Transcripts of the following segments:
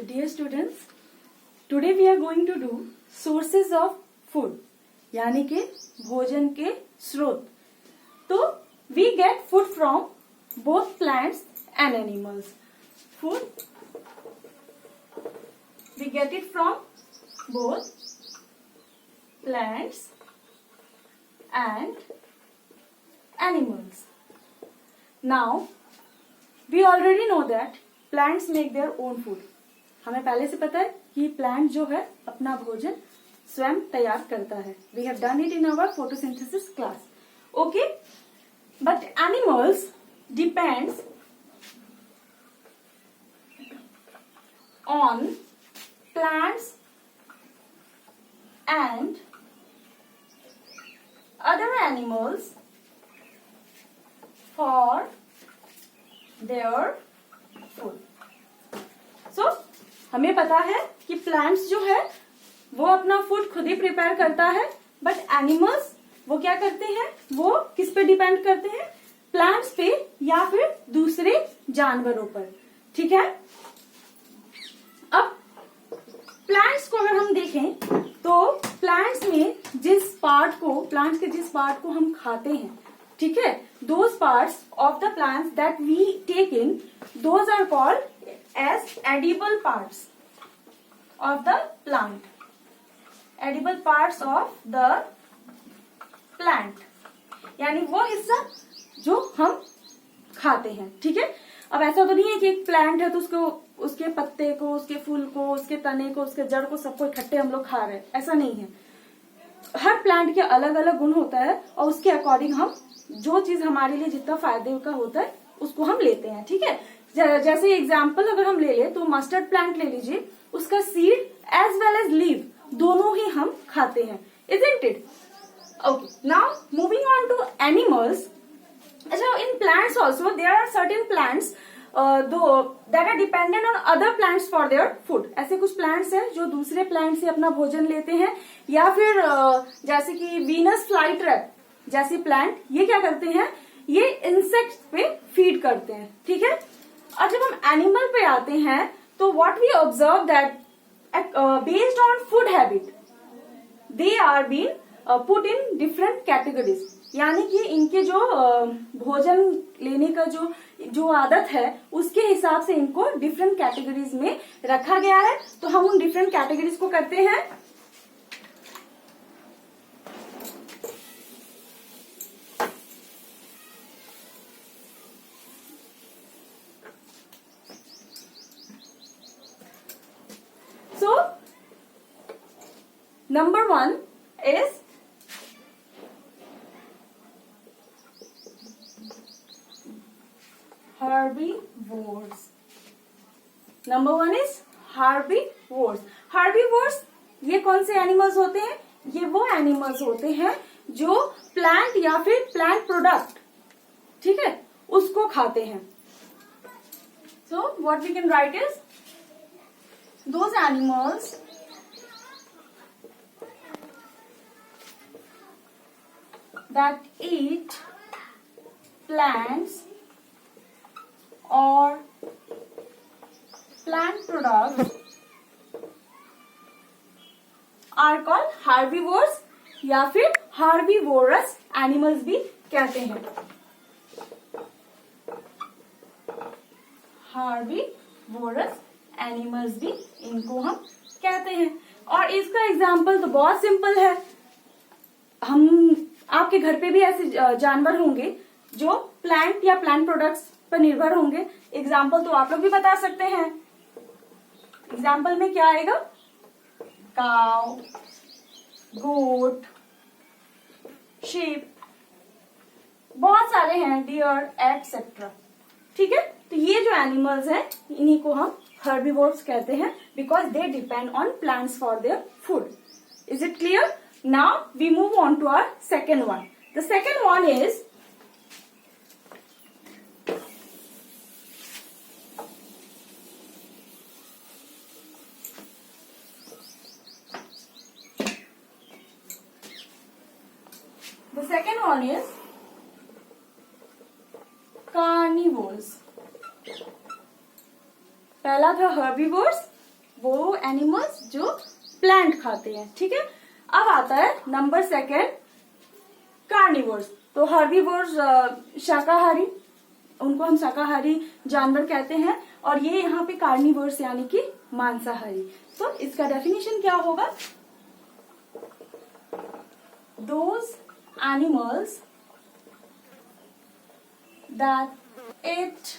Dear students, today we are going to do sources of food, यानी कि भोजन के स्रोत. तो we get food from both plants and animals. Food we get it from both plants and animals. Now we already know that plants make their own food. हमें पहले से पता है कि प्लांट जो है अपना भोजन स्वयं तैयार करता है. We have done it in our photosynthesis class. Okay, but animals depends on plants and other animals for their food. So हमें पता है कि प्लांट्स जो है वो अपना फूड खुद ही प्रिपेयर करता है, बट एनिमल्स वो क्या करते हैं, वो किस पे डिपेंड करते हैं, प्लांट्स पे या फिर दूसरे जानवरों पर. ठीक है. अब प्लांट्स को अगर हम देखें तो प्लांट्स में प्लांट्स के जिस पार्ट को हम खाते हैं, ठीक है, those parts of the plants that we take in, those are called as edible parts of the plant. Edible parts of the plant यानी वो हिस्सा जो हम खाते हैं. ठीक है. अब ऐसा तो नहीं है कि एक प्लांट है तो उसको, उसके पत्ते को, उसके फूल को, उसके तने को, उसके जड़ को सबको इकट्ठे हम लोग खा रहे हैं, ऐसा नहीं है. हर प्लांट के अलग अलग गुण होता है और उसके अकॉर्डिंग हम जो चीज हमारे लिए जितना फायदे का होता है उसको हम लेते हैं. ठीक है. जैसे एग्जाम्पल अगर हम ले ले तो मस्टर्ड प्लांट ले लीजिए, उसका seed as well as leave दोनों ही हम खाते हैं. Isn't it? Okay. Now moving on to animals. So in plants also there are certain plants that are dependent on other plants for their food. ऐसे कुछ plants हैं जो दूसरे plants से अपना भोजन लेते हैं, या फिर जैसे कि वीनस फ्लाई ट्रैप जैसी प्लांट, ये क्या करते हैं, ये इंसेक्ट्स पे फीड करते हैं. ठीक है. और जब हम एनिमल पे आते हैं तो what we observe that based on food habit they are been put in different categories. यानी कि इनके जो भोजन लेने का जो आदत है उसके हिसाब से इनको डिफरेंट कैटेगरीज में रखा गया है. तो हम उन डिफरेंट कैटेगरीज को करते हैं. So, number 1 is herbivores. Number 1 is herbivores. Herbivores ये कौन से एनिमल्स होते हैं? ये वो एनिमल्स होते हैं जो प्लांट या फिर प्लांट प्रोडक्ट, ठीक है, उसको खाते हैं. So what we can write is those animals that eat plants or plant products are called herbivores या फिर herbivorous animals भी कहते हैं. herbivorous एनिमल्स भी इनको हम कहते हैं. और इसका एग्जाम्पल तो बहुत सिंपल है. आपके घर पे भी ऐसे जानवर होंगे जो प्लांट या प्लांट प्रोडक्ट्स पर निर्भर होंगे. एग्जाम्पल तो आप लोग भी बता सकते हैं. एग्जाम्पल में क्या आएगा? काउ, गोट, शीप, बहुत सारे हैं, डियर एटसेट्रा. ठीक है. तो ये जो एनिमल्स हैं इन्हीं को हम herbivores कहते हैं because they depend on plants for their food. Is it clear? Now we move on to our second one. The second one is carnivores. पहला था herbivores, वो एनिमल्स जो प्लांट खाते हैं, ठीक है। अब आता है नंबर सेकेंड, कार्निवोर्स। तो हर्बीवोर्स शाकाहारी, उनको हम शाकाहारी जानवर कहते हैं, और ये यहाँ पे कार्निवोर्स यानी कि मांसाहारी। तो इसका डेफिनेशन क्या होगा? Those animals that eat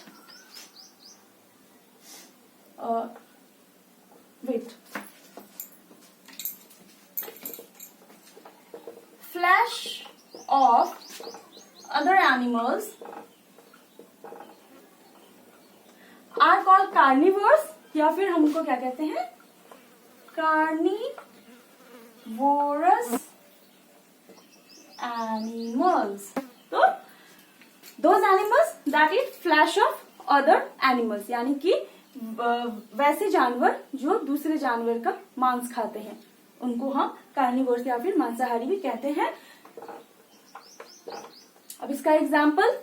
flesh of other animals are called carnivores, या फिर हम उनको क्या कहते हैं? Carnivorous animals. तो those animals that eat flesh of other animals, यानी कि वैसे जानवर जो दूसरे जानवर का मांस खाते हैं, उनको हम कार्निवोर्स या फिर मांसाहारी भी कहते हैं। अब इसका एग्जाम्पल,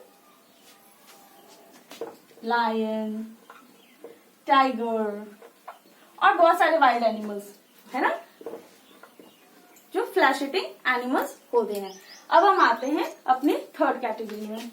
लायन, टाइगर और बहुत सारे वाइल्ड एनिमल्स है ना, जो फ्लैश ईटिंग एनिमल्स होते हैं। अब हम आते हैं अपने थर्ड कैटेगरी में।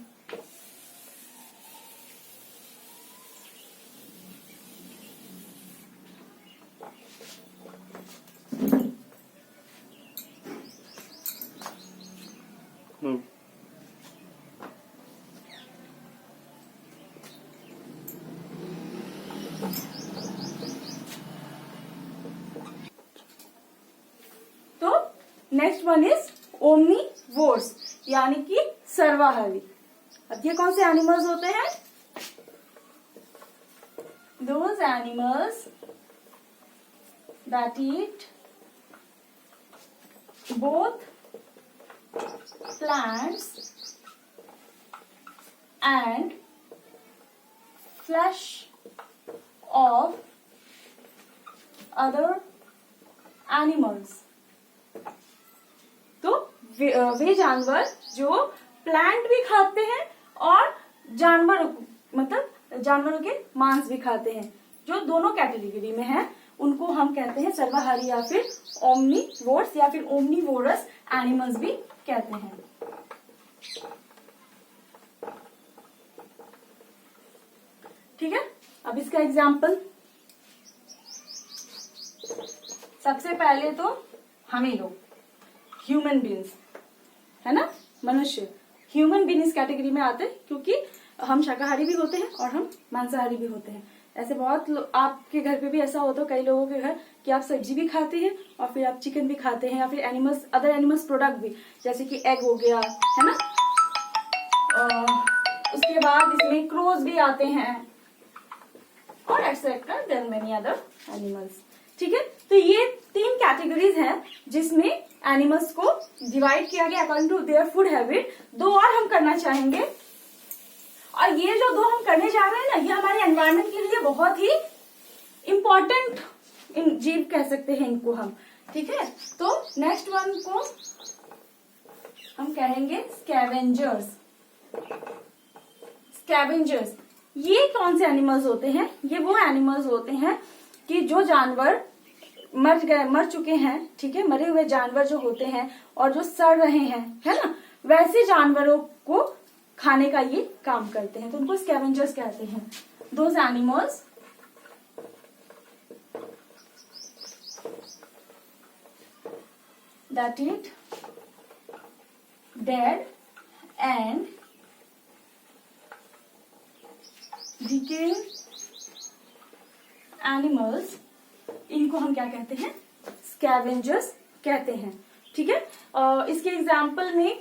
नेक्स्ट वन इज ओमनीवोर्स, यानी कि सर्वाहारी। अब ये कौन से एनिमल्स होते हैं? Those animals that eat both plants and flash of other animals. तो वे जानवर जो प्लांट भी खाते हैं और जानवरों के मांस भी खाते हैं, जो दोनों कैटेगरी में है, उनको हम कहते हैं सर्वाहारी या फिर ओमनीवोर्स या फिर ओमनीवोरस एनिमल्स भी कहते हैं। ठीक है। अब इसका एग्जाम्पल, सबसे पहले तो हम ही लोग ह्यूमन बींग्स है ना, मनुष्य ह्यूमन बींग इस कैटेगरी में आते हैं, क्योंकि हम शाकाहारी भी होते हैं और हम मांसाहारी भी होते हैं। ऐसे बहुत आपके घर पे भी ऐसा होता है, कई लोगों के घर, कि आप सब्जी भी खाते हैं और फिर आप चिकन भी खाते हैं, या फिर एनिमल्स, अदर एनिमल्स प्रोडक्ट भी, जैसे कि एग हो गया है ना, उसके बाद इसमें क्रोज भी आते हैं और etcetera, there many other animals. ठीक है। तो ये 3 कैटेगरीज हैं जिसमें एनिमल्स को डिवाइड किया गया according to their food habit. 2 और हम करना चाहेंगे, और ये जो 2 हम करने जा रहे हैं ना, ये हमारे एनवायरनमेंट के लिए बहुत ही इम्पोर्टेंट जीव कह सकते हैं इनको हम। ठीक है। तो नेक्स्ट वन को हम कहेंगे स्कैवेंजर्स। स्कैवेंजर्स ये कौन से एनिमल्स होते हैं? ये वो एनिमल्स होते हैं कि जो जानवर मर चुके हैं, ठीक है, मरे हुए जानवर जो होते हैं और जो सड़ रहे हैं, है ना, वैसे जानवरों को खाने का ये काम करते हैं, तो उनको स्कैवेंजर्स कहते हैं। Those animals that eat dead and decaying animals, इनको हम क्या कहते हैं? स्कैवेंजर्स कहते हैं। ठीक है। इसके एग्जाम्पल में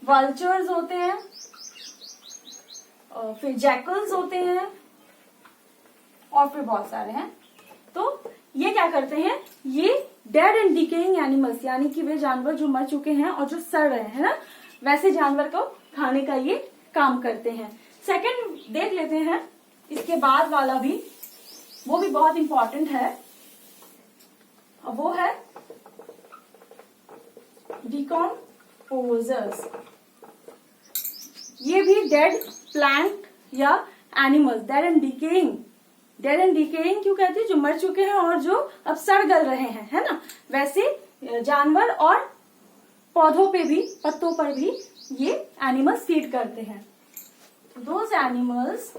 वल्चर्स होते हैं, फिर जैकल्स होते हैं, और फिर बहुत सारे हैं। तो ये क्या करते हैं? ये डेड एंड डिकेइंग एनिमल्स, यानी कि वे जानवर जो मर चुके हैं और जो सड़ रहे हैं ना, वैसे जानवर को खाने का ये काम करते हैं। सेकंड देख लेते हैं, इसके बाद वाला भी, वो भी बहुत इंपॉर्टेंट है, वो है डिकम्पोजर्स। ये भी डेड प्लांट या animals, dead and decaying dead and decaying क्यों कहते हैं? जो मर चुके हैं और जो अब सड़ गल रहे हैं, है ना। वैसे जानवर और पौधों पे भी, पत्तों पर भी ये एनिमल्स फीड करते हैं। Those animals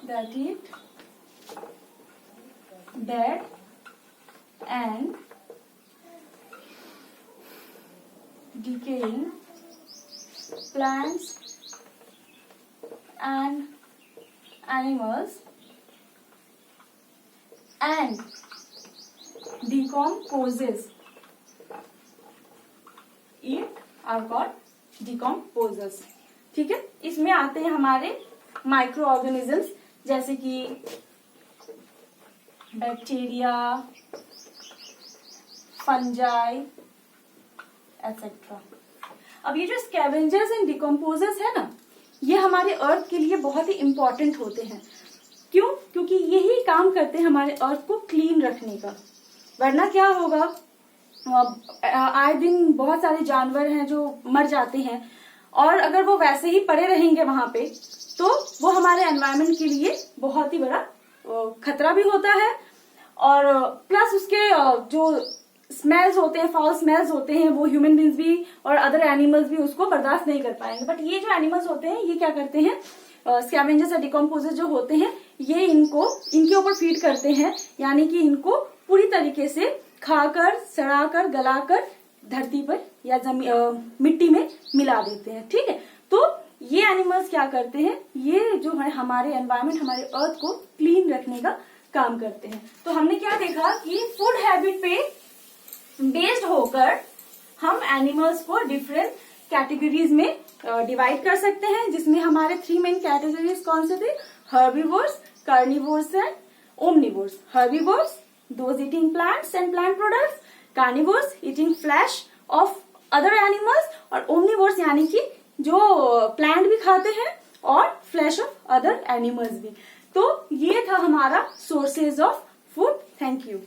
that eat dead and decaying plants and animals and decomposes eat are called decomposers। ठीक है, इसमें आते हैं हमारे माइक्रो ऑर्गेनिजम्स जैसे कि बैक्टीरिया, फंजाई एटसेट्रा। अब ये जो स्कैवेंजर्स एंड डिकम्पोजर्स है ना, ये हमारे अर्थ के लिए बहुत ही इंपॉर्टेंट होते हैं। क्यों? क्योंकि यही काम करते हैं हमारे अर्थ को क्लीन रखने का। वरना क्या होगा, आए दिन बहुत सारे जानवर हैं जो मर जाते हैं, और अगर वो वैसे ही पड़े रहेंगे वहां पे तो वो हमारे एनवायरनमेंट के लिए बहुत ही बड़ा खतरा भी होता है। और प्लस उसके जो स्मेल्स होते हैं, फाउल स्मेल्स होते हैं, वो ह्यूमन बींग्स भी और अदर एनिमल्स भी उसको बर्दाश्त नहीं कर पाएंगे। बट ये जो एनिमल्स होते हैं ये क्या करते हैं, स्कैवेंजर्स और डिकम्पोजर्स जो होते हैं ये इनके ऊपर फीड करते हैं, यानी कि इनको पूरी तरीके से खाकर, सड़ाकर, गलाकर धरती पर या मिट्टी में मिला देते हैं। ठीक है, तो ये एनिमल्स क्या करते हैं, ये जो है हमारे एनवायरनमेंट, हमारे अर्थ को क्लीन रखने का काम करते हैं। तो हमने क्या देखा कि फूड हैबिट पे बेस्ड होकर हम एनिमल्स को डिफरेंट कैटेगरीज में डिवाइड कर सकते हैं, जिसमें हमारे 3 मेन कैटेगरीज कौन से थे? Herbivores, carnivores and omnivores. Herbivores those eating plants and plant products, carnivores eating flash of other animals, और ओमनिवोर्स यानी कि जो प्लांट भी खाते हैं और फ्लैश ऑफ अदर एनिमल्स भी। तो ये था हमारा sources of food. Thank you.